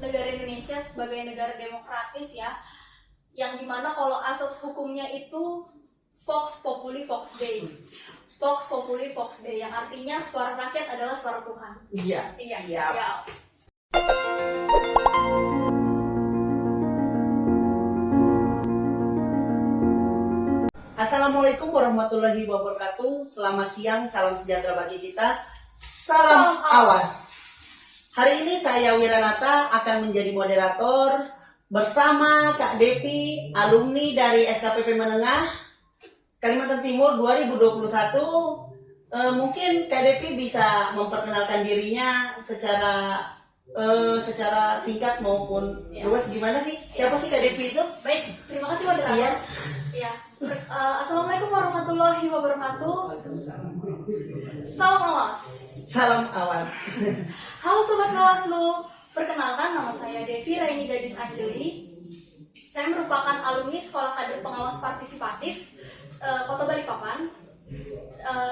negara Indonesia sebagai negara demokratis ya, yang dimana kalau asas hukumnya itu Vox Populi Vox Dei. Vox Populi Vox Dei yang artinya suara rakyat adalah suara Tuhan. Iya, Siap. Assalamualaikum warahmatullahi wabarakatuh. Selamat siang, salam sejahtera bagi kita. Salam awas. Hari ini saya Wiranata akan menjadi moderator bersama Kak Depi, alumni dari SKPP Menengah Kalimantan Timur 2021. Mungkin Kak Depi bisa memperkenalkan dirinya secara singkat maupun luas. Gimana sih? Siapa sih Kak Depi itu? Baik, terima kasih moderator. Ya. Assalamualaikum warahmatullahi wabarakatuh. Salam awas. Salam awas. Halo Sobat Bawaslu, perkenalkan nama saya Devi Raini Gadis Anjeli. Saya merupakan alumni Sekolah Kader Pengawas Partisipatif Kota Balikpapan.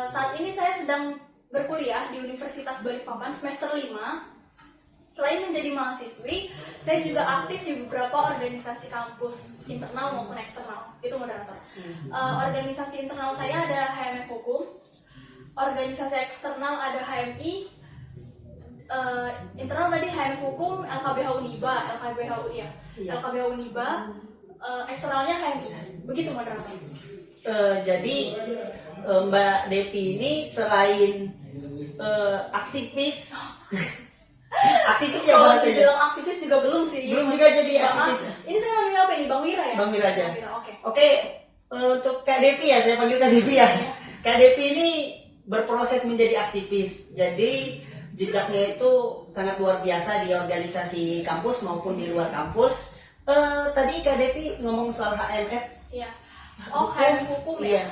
Saat ini saya sedang berkuliah di Universitas Balikpapan semester 5. Selain menjadi mahasiswi, saya juga aktif di beberapa organisasi kampus internal maupun eksternal. Itu moderator. Organisasi internal saya ada HMF Hukum, organisasi eksternal ada HMI, internal tadi HMF Hukum, LKBH Uniba, LKBH Uniba, eksternalnya HMI. Begitu moderator. Jadi Mbak Depi ini selain aktivis ya Kalau bahasanya. dibilang aktivis juga belum sih. Belum juga jadi aktivis. Ini saya manggil apa ini? Bang Wira ya? Bang Wira aja. Oke. Untuk Kak Depi ya, saya panggil Kak Depi ya. Kak Depi ini berproses menjadi aktivis. Jadi jejaknya itu sangat luar biasa di organisasi kampus maupun di luar kampus. Tadi Kak Depi ngomong soal HMF. Iya. Oh, HMF Hukum ya? Iya.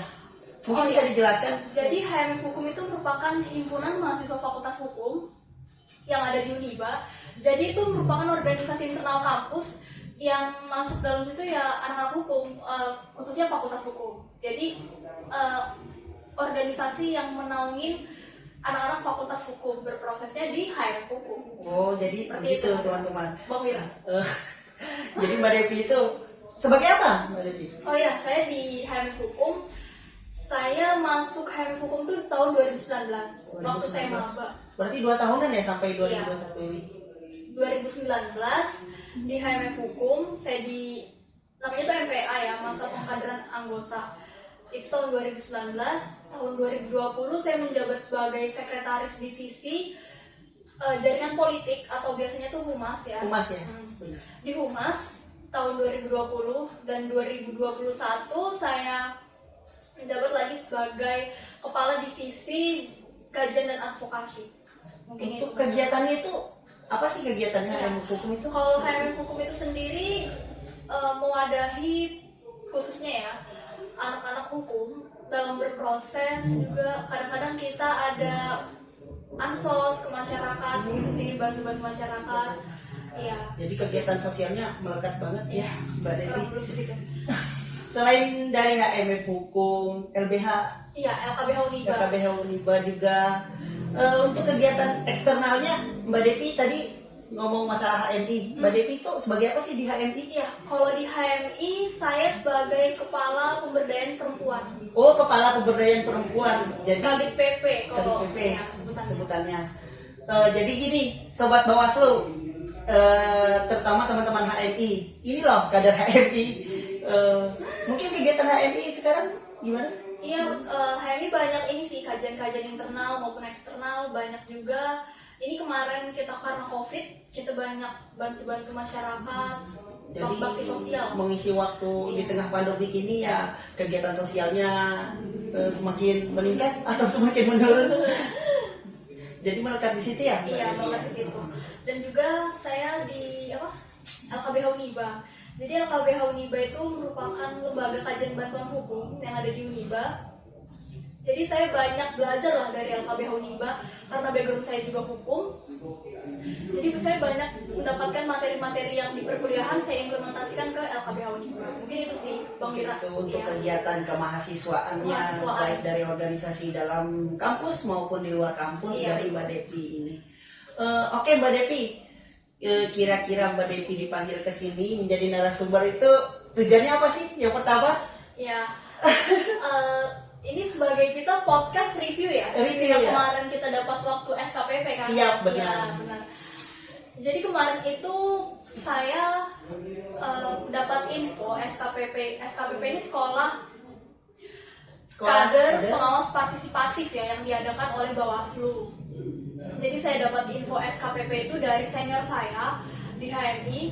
Mungkin bisa dijelaskan. Jadi HMF Hukum itu merupakan himpunan mahasiswa Fakultas Hukum yang ada di Uniba. Jadi itu merupakan organisasi internal kampus yang masuk dalam situ ya anak-anak hukum, khususnya Fakultas Hukum. Jadi organisasi yang menaungin anak-anak Fakultas Hukum, berprosesnya di HMF Hukum. Oh, jadi Seperti begitu itu, teman-teman. Bang Wira. Jadi Mbak Depi itu sebagai apa Mbak Depi? Oh ya, saya di HMF Hukum. Saya masuk HMF Hukum tuh tahun 2019, waktu saya maba. Berarti 2 tahunan ya sampai 2021 ini. 2019 di HMF Hukum, saya di namanya itu MPA ya, masa pengkaderan anggota. Itu tahun 2019, tahun 2020 saya menjabat sebagai sekretaris divisi jaringan politik atau biasanya tuh Humas ya. Humas ya. Di Humas tahun 2020 dan 2021 saya menjabat lagi sebagai kepala divisi kajian dan advokasi. Mungkin Untuk itu kegiatannya itu apa sih kegiatannya HMF Hukum itu? Kalau HMF Hukum itu sendiri mewadahi khususnya ya anak-anak hukum dalam berproses. Juga kadang-kadang kita ada ansos ke masyarakat gitu sih, bantu-bantu masyarakat. Iya. Jadi kegiatan sosialnya melekat banget ya Mbak Depi. Belum begitu. Selain dari HMF Hukum, LBH, Iya, LKBH Uniba. LKBH Uniba juga. Untuk kegiatan eksternalnya Mbak Depi tadi ngomong masalah HMI. Mbak Depi itu sebagai apa sih di HMI? Iya, kalau di HMI saya sebagai kepala pemberdayaan perempuan. Oh, kepala pemberdayaan perempuan. Jadi Kabit PP kalau KBPP ya, sebutannya. Jadi gini, Sobat Bawaslu, terutama teman-teman HMI, ini loh kader HMI. Mungkin kegiatan HMI sekarang gimana? Iya, HMI banyak ini sih, kajian-kajian internal maupun eksternal banyak juga. Ini kemarin kita karena COVID, kita banyak bantu-bantu masyarakat, Jadi bakti sosial. mengisi waktu di tengah pandemi ini ya, kegiatan sosialnya semakin meningkat atau semakin menurun. Jadi melekat di situ ya? Iya, melekat di situ. Dan juga saya di LKBH Uniba. Jadi LKBH Uniba itu merupakan lembaga kajian bantuan hukum yang ada di Uniba. Jadi saya banyak belajar lah dari LKBH Uniba karena background saya juga hukum. Jadi saya banyak mendapatkan materi-materi yang di perkuliahan saya implementasikan ke LKBH Uniba. Mungkin itu sih Bang Wira. Itu untuk kegiatan kemahasiswaannya, baik dari organisasi dalam kampus maupun di luar kampus dari Mbak Depi ini. Oke Mbak Depi, kira-kira Mbak Devi dipanggil ke sini menjadi narasumber itu tujuannya apa sih? Yang pertama? Ya, ini sebagai kita podcast review ya. Review yang ya. kemarin kita dapat waktu SKPP kan. Siap, benar. Ya, benar. Jadi kemarin itu saya dapat info SKPP. SKPP ini sekolah kader pengawas partisipatif ya, yang diadakan oleh Bawaslu. Jadi saya dapat info SKPP itu dari senior saya di HMI.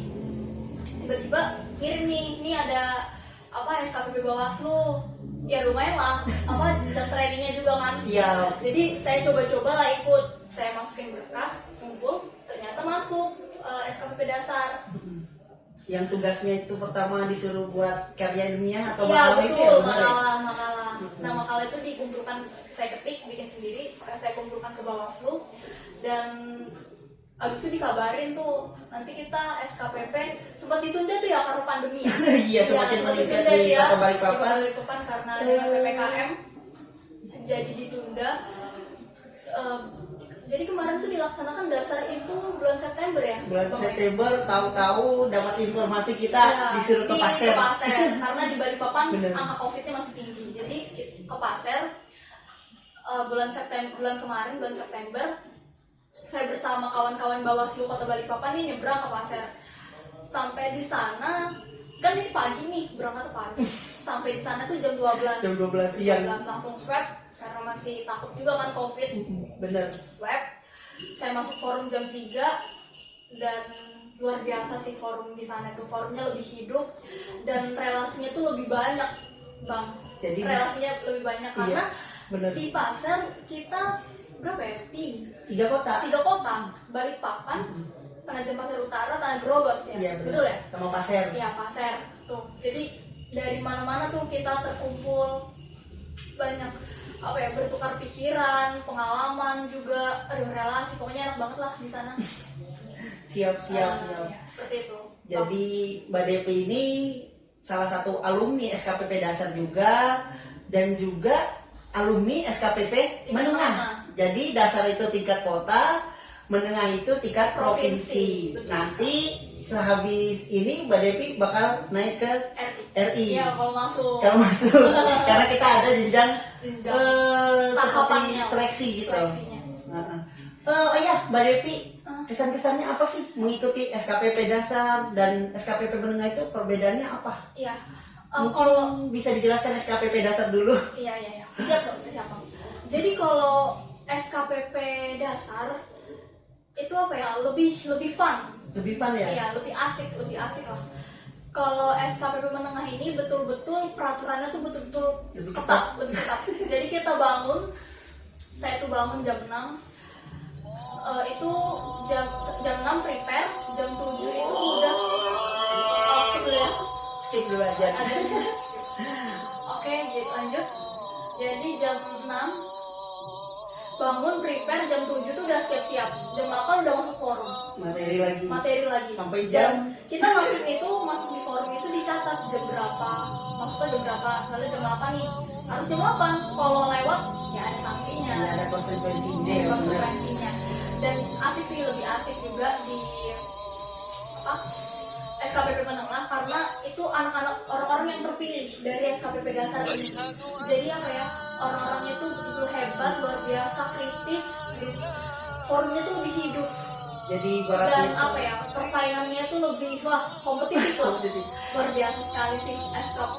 Tiba-tiba ngirim nih ada apa SKPP Bawaslu. Ya lumayan lah, jenjang trainingnya juga kan. Siap. Jadi saya coba-coba lah ikut. Saya masukin berkas, kumpul, ternyata masuk SKPP dasar. Yang tugasnya itu pertama disuruh buat karya ilmiah atau Iya makalah itu betul, ya? Benar ya? makalah. Nah makalah itu dikumpulkan, saya ketik, bikin sendiri, saya kumpulkan ke Bawaslu, dan abis itu dikabarin tuh nanti kita SKPP sempat ditunda tuh ya karena pandemi. Iya, semakin meningkat di Kota Balikpapan. Karena dengan PPKM jadi ditunda. Jadi kemarin tuh dilaksanakan dasar itu bulan September ya. Bulan September, tahu-tahu dapat informasi kita Ya, disuruh ke Pasir. karena di Balikpapan Bener. angka COVID-nya masih tinggi. Jadi ke Pasir bulan kemarin bulan September saya bersama kawan-kawan Bawaslu Kota Balikpapan nih nyebrang ke Pasir. Sampai di sana kan ini pagi nih, berangkat pagi. Sampai di sana tuh jam 12. Jam 12 siang. Langsung swab karena masih takut juga kan COVID. Bener. Swab. Saya masuk forum jam 3 dan luar biasa sih forum di sana tuh. Forumnya lebih hidup dan relasinya tuh lebih banyak, Bang. Jadi relasinya lebih banyak karena bener. di Pasir kita berapa ya? 3 kota. 3 kota, Balikpapan, Penajam Pasir Utara, Tanah Grogot ya. Iya, Betul ya? Sama Pasir. Iya, Pasir. Tuh. Jadi dari mana-mana tuh kita terkumpul, banyak bertukar pikiran, pengalaman juga, relasi, pokoknya enak banget lah di sana. Siap. Ya, seperti itu. Jadi Mbak Devi ini salah satu alumni SKPP dasar juga, dan juga alumni SKPP Tingkat menengah. menengah. Jadi dasar itu tingkat kota, menengah itu tingkat provinsi. Betul. Nanti sehabis ini Mbak Devi bakal naik ke RI. Ya, kalau masuk. Kalau masuk, karena kita ada jenjang seperti Tahapannya. seleksi gitu. Seleksinya. Iya, Mbak Devi, kesan-kesannya apa sih mengikuti SKPP dasar dan SKPP menengah itu perbedaannya apa? Iya. Mungkin Kalau bisa dijelaskan SKPP dasar dulu. Iya. Siap dong, siap. Jadi kalau SKPP dasar itu lebih fun. Lebih fun ya? Iya, lebih asik lah. Kalau SKPP menengah ini betul-betul peraturannya tuh betul-betul Lebih lebih ketat. Jadi kita saya tuh bangun jam 6. Itu jam 6 prepare, jam 7 itu udah skip dulu ya. Skip dulu aja. Oke, jadi lanjut. Jadi jam 6 bangun prepare, jam 7 tuh udah siap-siap. Jam 8 udah masuk forum. Materi lagi. Sampai jam kita masuk di forum itu dicatat jam berapa. Maksudnya jam berapa? Misalnya jam 8 nih. Harus jam 8. Kalau lewat ya ada sanksinya. ya, ada konsekuensinya ya. Benar. Konsekuensinya. Dan asik sih, lebih asik juga di SKPP menengah karena itu anak-anak orang-orang yang terpilih dari SKPP dasar ini. Jadi orang-orangnya tuh betul-betul hebat, luar biasa, kritis, gitu. Forumnya tuh lebih hidup. Jadi Dan ibaratnya persaingannya tuh lebih kompetitif lah. Kompetitif. Luar biasa sekali sih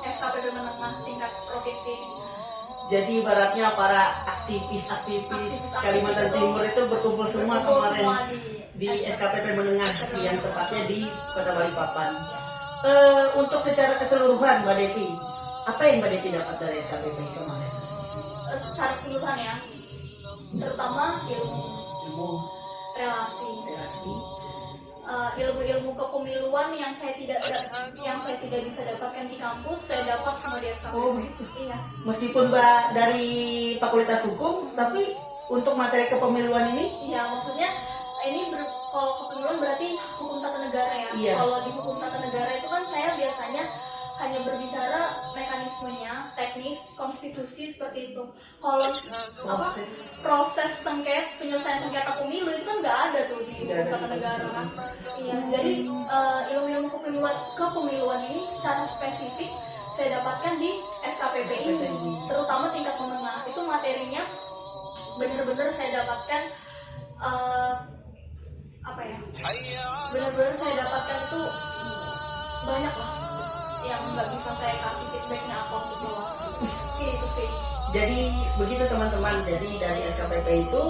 SKPP menengah tingkat provinsi ini. Jadi ibaratnya para aktivis Kalimantan Timur itu berkumpul semua kemarin di SKPP menengah yang tepatnya di Kota Balikpapan. Untuk secara keseluruhan Mbak Devi, apa yang Mbak Devi dapat dari SKPP kemarin? Secara keseluruhan ya, terutama ilmu, relasi, ilmu-ilmu kepemiluan yang saya tidak bisa dapatkan di kampus, saya dapat sama di SKPP. Oh begitu. Iya. Meskipun Mbak dari Fakultas Hukum, tapi untuk materi kepemiluan ini? Iya, maksudnya ini kalau kepemiluan berarti hukum tata negara ya. Iya. Kalau di hukum tata negara itu kan saya biasanya hanya berbicara mekanismenya, teknis, konstitusi seperti itu. Kalau proses penyelesaian sengketa pemilu itu kan nggak ada tuh di hukum tata negara kan. Iya, jadi ilmu-ilmu kepemiluan ini secara spesifik saya dapatkan di SKPP ini, terutama tingkat menengah. Itu materinya benar-benar saya dapatkan benar-benar saya dapatkan itu banyak lah yang nggak bisa saya kasih feedbacknya apa untuk Bawaslu. Gitu sih. Jadi begitu teman-teman, jadi dari SKPP itu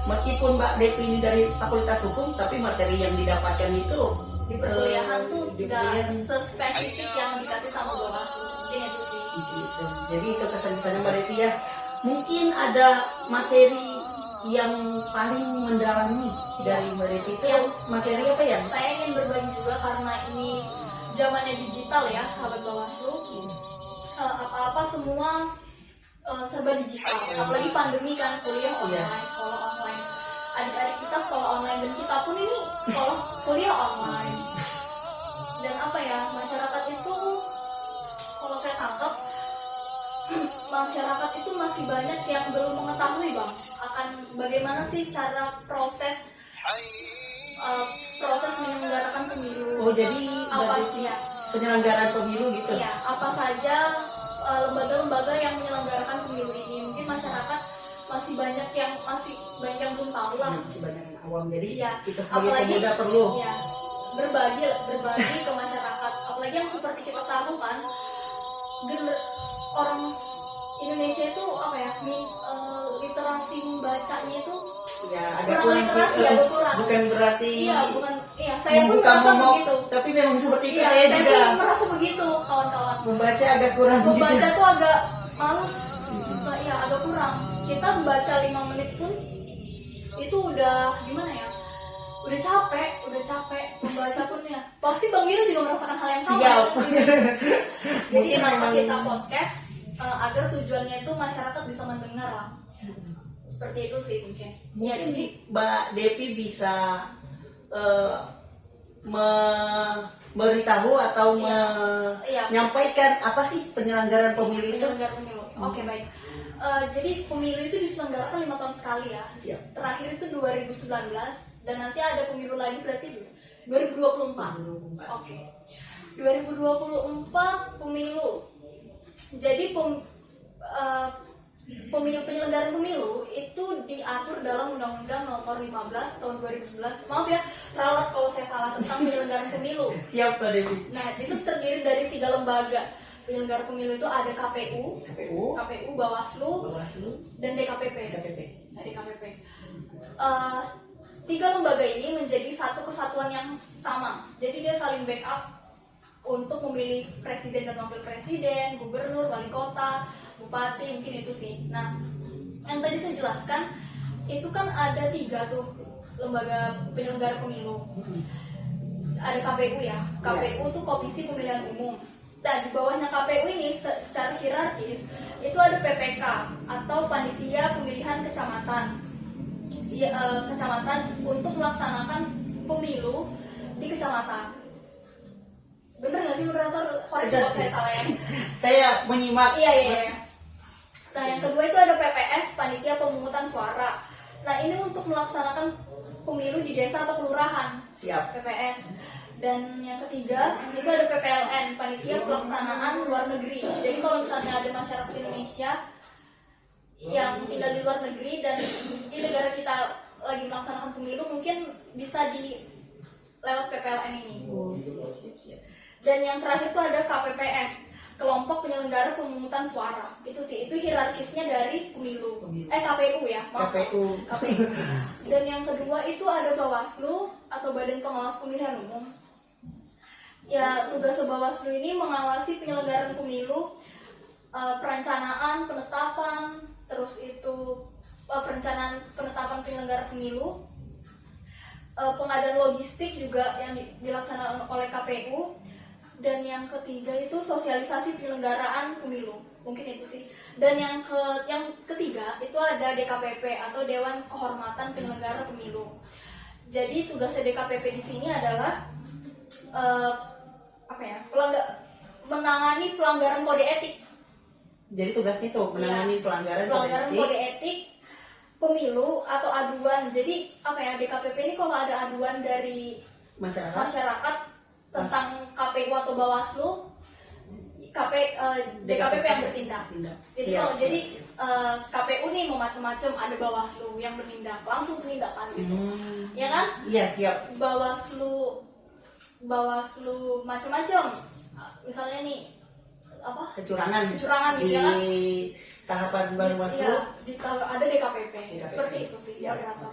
meskipun Mbak Devi ini dari Fakultas Hukum, tapi materi yang didapatkan itu Di perkuliahan tuh nggak sespesifik yang dikasih sama Bawaslu. Mungkin itu sih. Gitu. Jadi itu kesan-kesannya Mbak Devi ya. Mungkin ada materi yang paling mendalami dari Mbak Devi itu materi apa ya? Saya ingin berbagi juga karena ini zamannya digital ya, sahabat Bawaslu. Apa-apa semua serba digital. Apalagi pandemi kan, kuliah online, sekolah online. Adik-adik kita sekolah online dan kita pun ini sekolah kuliah online. Dan apa ya, masyarakat itu kalau saya tangkap masyarakat itu masih banyak yang belum mengetahui Bang akan bagaimana sih cara proses menyelenggarakan pemilu. Oh, jadi apa sih ya penyelenggaraan pemilu gitu? Iya, apa saja lembaga-lembaga yang menyelenggarakan pemilu ini. Mungkin masyarakat masih banyak yang belum tahu lah. Masih banyak yang awam, jadi kita sebagai apalagi, pemuda perlu berbagi ke masyarakat. Apalagi yang seperti kita tahu kan, orang Indonesia itu apa ya, literasi membacanya itu agak kurang sih. Agak kurang. Bukan berarti saya pun merasa begitu. Tapi memang seperti itu. Saya juga pun merasa begitu, kawan-kawan. Membaca agak kurang. Membaca tuh agak males. Agak kurang. Kita membaca 5 menit pun itu udah gimana ya? Udah capek membaca pun ya. Pasti Bang Mira juga merasakan hal yang sama. Siap. Jadi kenapa kita podcast? Agar tujuannya itu masyarakat bisa mendengar lah. Seperti itu sih mungkin. Mungkin Mbak Devi bisa memberitahu atau menyampaikan apa sih penyelenggaraan pemilu itu? Oke, baik. Jadi pemilu itu diselenggarakan 5 tahun sekali ya. Siap. Terakhir itu 2019 dan nanti ada pemilu lagi berarti 2024. Oke. 2024 pemilu. Jadi penyelenggaraan pemilu itu diatur dalam Undang-Undang Nomor 15 Tahun 2011. Maaf ya, ralat kalau saya salah tentang penyelenggaraan pemilu. Siap, Pak Devi. Nah, itu terdiri dari 3 lembaga. Penyelenggara pemilu itu ada KPU, Bawaslu, dan DKPP. DKPP. 3 lembaga ini menjadi satu kesatuan yang sama. Jadi dia saling backup untuk memilih presiden dan wakil presiden, gubernur, wali kota, bupati, mungkin itu sih. Nah, yang tadi saya jelaskan itu kan ada 3 tuh lembaga penyelenggara pemilu. Ada KPU ya, KPU tuh Komisi Pemilihan Umum. Nah, di bawahnya KPU ini secara hierarkis itu ada PPK atau Panitia Pemilihan Kecamatan. Kecamatan untuk melaksanakan pemilu di kecamatan. Bener nggak sih moderator? Koreksi kalau saya salah ya. Saya menyimak. Iya. Nah, yang kedua itu ada PPS, Panitia Pemungutan Suara. Nah, ini untuk melaksanakan pemilu di desa atau kelurahan. Siap. PPS. Dan yang ketiga itu ada PPLN, Panitia Pelaksanaan Luar Negeri. Jadi kalau misalnya ada masyarakat Indonesia yang tinggal di luar negeri dan di negara kita lagi melaksanakan pemilu, mungkin bisa lewat PPLN ini. Siap. Dan yang terakhir itu ada KPPS, Kelompok Penyelenggara Pemungutan Suara. Itu hierarkisnya dari pemilu. KPU ya, maaf. KPU. Dan yang kedua itu ada Bawaslu atau Badan Pengawas Pemilihan Umum. Ya, tugas Bawaslu ini mengawasi penyelenggaraan pemilu, perencanaan, penetapan, terus itu perencanaan penetapan penyelenggara pemilu, pengadaan logistik juga yang dilaksanakan oleh KPU. Dan yang ketiga itu sosialisasi penyelenggaraan pemilu, mungkin itu sih. Dan yang ketiga itu ada DKPP atau Dewan Kehormatan Penyelenggara Pemilu. Jadi tugasnya DKPP di sini adalah menangani pelanggaran kode etik. Jadi tugasnya itu menangani pelanggaran kode kode etik etik pemilu atau aduan. Jadi apa ya, DKPP ini kalau ada aduan dari masyarakat tentang KPU atau Bawaslu, DKPP yang bertindak. Jadi KPU nih mau macam-macam, ada Bawaslu yang bertindak, langsung penindakan gitu. Ya kan? Iya, siap. Bawaslu macam-macam. Misalnya nih kecurangan gitu ya kan? di tahapan Bawaslu. Ada DKPP. Seperti itu sih, ya. moderator.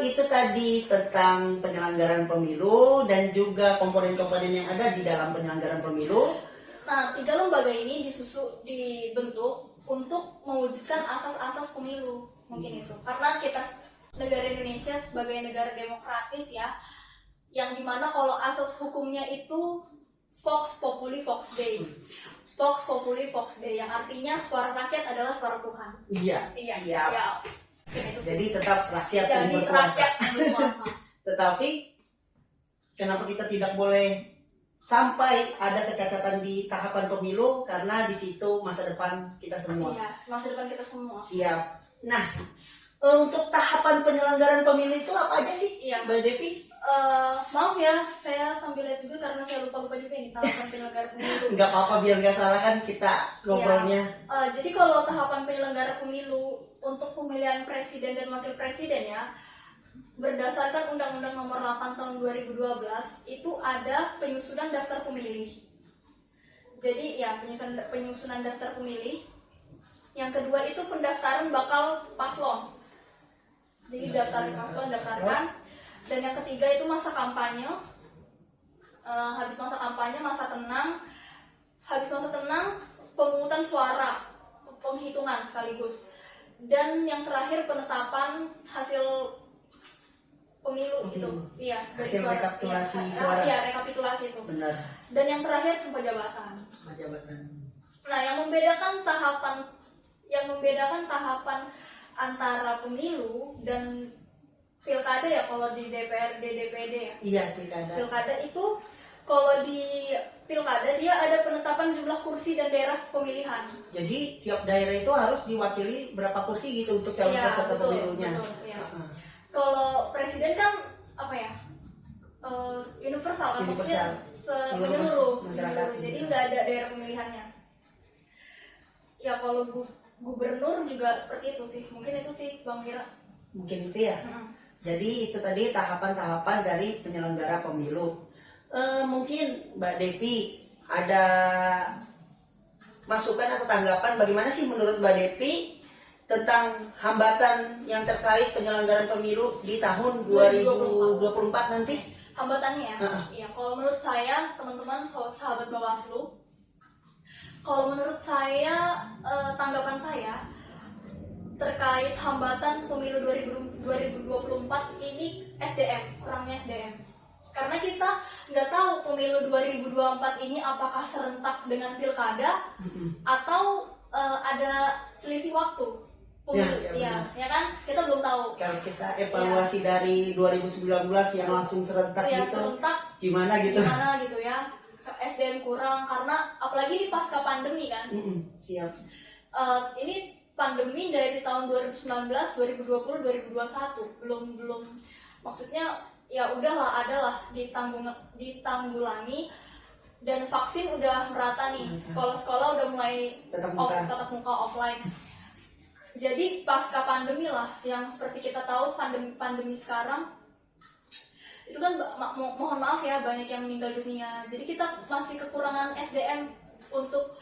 Itu tadi tentang penyelenggaraan pemilu dan juga komponen-komponen yang ada di dalam penyelenggaraan pemilu. Nah, 3 lembaga ini dibentuk untuk mewujudkan asas-asas pemilu, mungkin itu. Karena kita negara Indonesia sebagai negara demokratis ya, yang dimana kalau asas hukumnya itu Vox Populi Vox Dei. Vox Populi Vox Dei, yang artinya suara rakyat adalah suara Tuhan. Iya, siap. Jadi tetap rakyat yang berkuasa. Tetapi kenapa kita tidak boleh sampai ada kecacatan di tahapan pemilu, karena di situ masa depan kita semua. Iya, masa depan kita semua. Siap. Nah, untuk tahapan penyelenggaraan pemilu itu apa aja sih, Mbak Devi? Maaf ya, saya sambil lihat juga karena saya lupa juga nih tahapan penyelenggaraan pemilu. Nggak apa-apa, biar nggak salah kan kita ngobrolnya. Jadi kalau tahapan penyelenggara pemilu untuk pemilihan presiden dan wakil presiden ya, berdasarkan Undang-Undang Nomor 8 Tahun 2012 itu ada penyusunan daftar pemilih. Jadi ya penyusunan daftar pemilih. Yang kedua itu pendaftaran bakal paslon. Jadi daftarkan. Dan yang ketiga itu masa kampanye. Habis masa kampanye, masa tenang. Habis masa tenang, pemungutan suara, penghitungan sekaligus. Dan yang terakhir penetapan hasil pemilu gitu. Iya, hasil rekapitulasi suara. Iya, rekapitulasi itu. Benar. Dan yang terakhir sumpah jabatan. Nah, yang membedakan tahapan antara pemilu dan pilkada ya, kalau di DPRD, DPD ya. Iya, pilkada. Pilkada itu kalau di pilkada dia ada penetapan jumlah kursi dan daerah pemilihan. Jadi tiap daerah itu harus diwakili berapa kursi gitu untuk calon peserta pemilunya. Betul, ya. Kalau presiden kan universal kan, maksudnya menyeluruh. Jadi nggak ada daerah pemilihannya. Ya kalau gubernur juga seperti itu sih. Mungkin itu sih Bang Mira. Mungkin itu ya. Jadi itu tadi tahapan-tahapan dari penyelenggara pemilu. Mungkin Mbak Devi ada masukan atau tanggapan bagaimana sih menurut Mbak Devi tentang hambatan yang terkait penyelenggaraan pemilu di tahun 2024 nanti? Hambatannya ya? Iya, kalau menurut saya, teman-teman sahabat Bawaslu, kalau menurut saya, tanggapan saya terkait hambatan pemilu 2024 ini kurangnya SDM. Karena kita nggak tahu pemilu 2024 ini apakah serentak dengan pilkada atau ada selisih waktu. Ya kan, kita belum tahu. Kalau kita evaluasi dari 2019 yang langsung serentak gitu, gimana gitu ya, SDM kurang karena apalagi di pasca pandemi kan. Siap. Ini pandemi dari tahun 2019, 2020, 2021 belum maksudnya ya udahlah, adalah ditanggulangi dan vaksin udah merata nih, sekolah-sekolah udah mulai tatap muka offline. Jadi pasca pandemi lah, yang seperti kita tahu pandemi sekarang itu kan mohon maaf ya, banyak yang meninggal dunia. Jadi kita masih kekurangan SDM untuk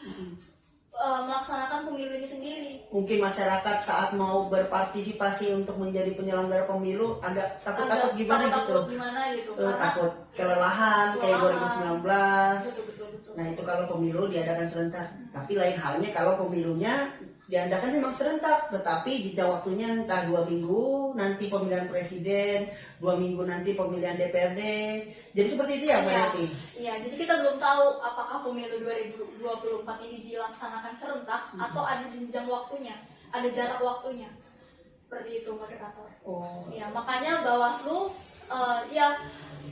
melaksanakan pemilu ini sendiri. Mungkin masyarakat saat mau berpartisipasi untuk menjadi penyelenggara pemilu agak takut gimana gitu. Takut kelelahan kayak 2019. Betul. Nah itu kalau pemilu diadakan serentak. Tapi lain halnya kalau pemilunya diadakan memang serentak, tetapi jeda waktunya entah 2 minggu nanti pemilihan presiden, 2 minggu nanti pemilihan DPRD. Jadi seperti itu ya Mbak Devi? Iya, jadi kita belum tahu apakah pemilu 2024 ini dilaksanakan serentak atau ada jenjang waktunya, ada jarak waktunya. Seperti itu moderator. Ya, makanya Bawaslu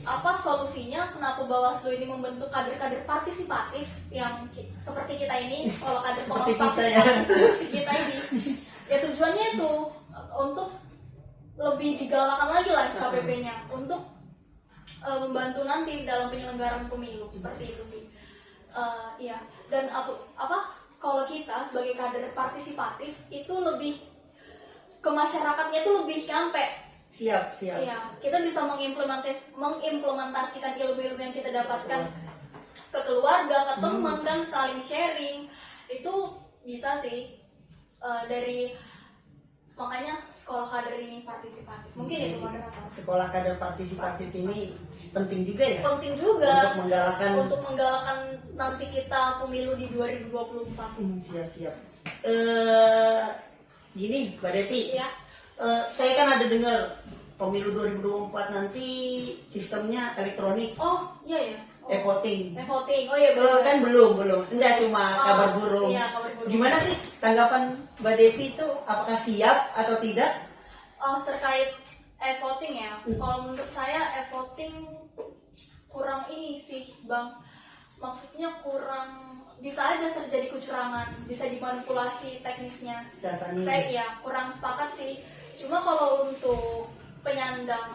apa solusinya kenapa Bawaslu ini membentuk kader-kader partisipatif yang seperti kita ini, sekolah kader Seperti pengawas kita ya. partisipatif seperti kita ini. Ya tujuannya itu untuk lebih digalakkan lagi lah SKPP-nya untuk membantu nanti dalam penyelenggaraan pemilu seperti itu sih. Ya, dan apa kalau kita sebagai kader partisipatif itu lebih ke masyarakatnya itu lebih nyampe. Siap. Iya, kita bisa mengimplementasikan ilmu-ilmu yang kita dapatkan ke keluarga, ke teman kan, saling sharing. Itu bisa sih dari makanya sekolah kader ini partisipatif. Mungkin itu moderator. Sekolah kader partisipatif ini penting juga ya. Penting juga untuk menggalakkan nanti kita pemilu di 2024. Siap. Gini, Mbak Devi. Ya. Saya kan ada dengar pemilu 2024 nanti sistemnya elektronik. Oh, iya ya. E-voting. E-voting. Oh iya benar. Kan belum. Enggak, cuma kabar burung. Iya, kabar burung. Gimana sih tanggapan Mbak Devi itu? Apakah siap atau tidak? Terkait e-voting ya. Kalau menurut saya e-voting kurang ini sih, Bang. Maksudnya kurang, bisa aja terjadi kecurangan, bisa dimanipulasi teknisnya. Datanya. Saya ya kurang sepakat sih. Cuma kalau untuk penyandang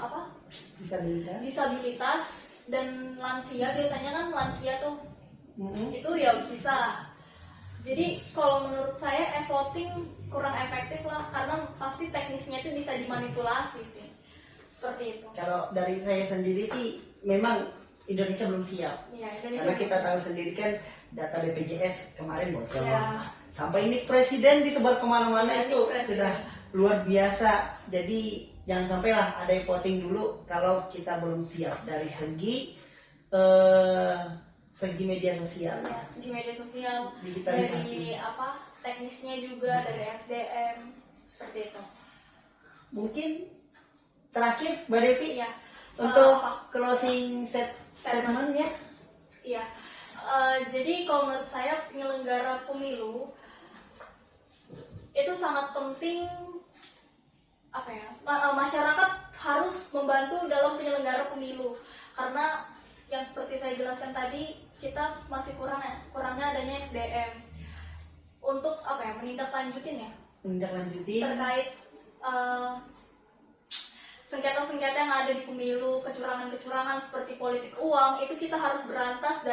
disabilitas dan lansia, biasanya kan lansia tuh itu ya bisa. Jadi kalau menurut saya e-voting kurang efektif lah, karena pasti teknisnya itu bisa dimanipulasi sih, seperti itu. Kalau dari saya sendiri sih memang Indonesia belum siap. Ya, Indonesia Karena kita tahu sendiri kan data BPJS kemarin bocor. Ya. Sampai nik presiden disebar kemana-mana Ya, itu nik presiden. sudah luar biasa. Jadi jangan sampailah ada yang voting dulu kalau kita belum siap dari segi media sosial. Ya, segi media sosial, Digitalisasi. dari teknisnya juga, dari SDM, seperti itu. Mungkin terakhir Mbak Devi Iya. untuk closing statement ya. Iya. Jadi kalau menurut saya penyelenggara pemilu itu sangat penting, masyarakat harus membantu dalam penyelenggara pemilu, karena yang seperti saya jelaskan tadi, kita masih kurangnya adanya SDM untuk menindaklanjutin terkait sengketa-sengketa yang ada di pemilu, kecurangan-kecurangan seperti politik uang, itu kita harus berantas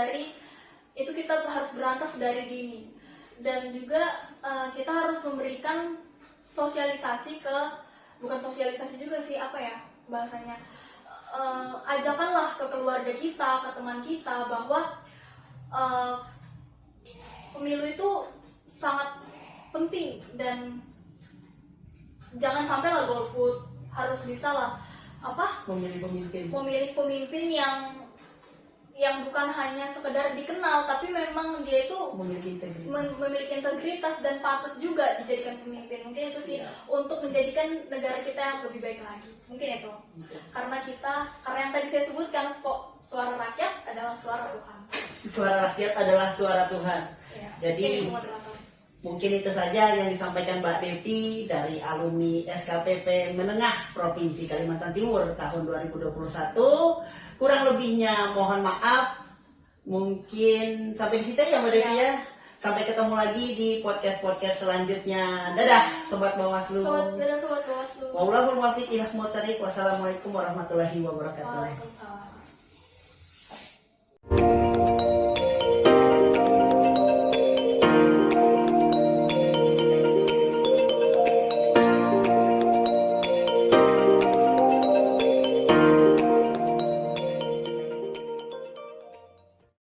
dari dini. Dan juga kita harus memberikan sosialisasi bukan sosialisasi juga sih, bahasanya, ajakanlah ke keluarga kita, ke teman kita, bahwa pemilu itu sangat penting dan jangan sampai lah golput. Harus bisa lah memilih pemimpin yang bukan hanya sekedar dikenal, tapi memang dia itu memiliki integritas dan patut juga dijadikan pemimpin. Mungkin itu sih untuk menjadikan negara kita yang lebih baik lagi. Mungkin itu. Karena yang tadi saya sebutkan, kok suara rakyat adalah suara Tuhan. Suara rakyat adalah suara Tuhan. Ya. Jadi mungkin itu saja yang disampaikan Mbak Devi dari alumni SKPP Menengah Provinsi Kalimantan Timur tahun 2021. Kurang lebihnya mohon maaf. Mungkin sampai di situ ya Mbak Devi ya. Sampai ketemu lagi di podcast selanjutnya. Dadah Sobat Bawaslu. Dadah Sobat Bawaslu. Wallahul muwaffiq ila aqwamit thoriq. Wassalamualaikum warahmatullahi wabarakatuh. Waalaikumsalam.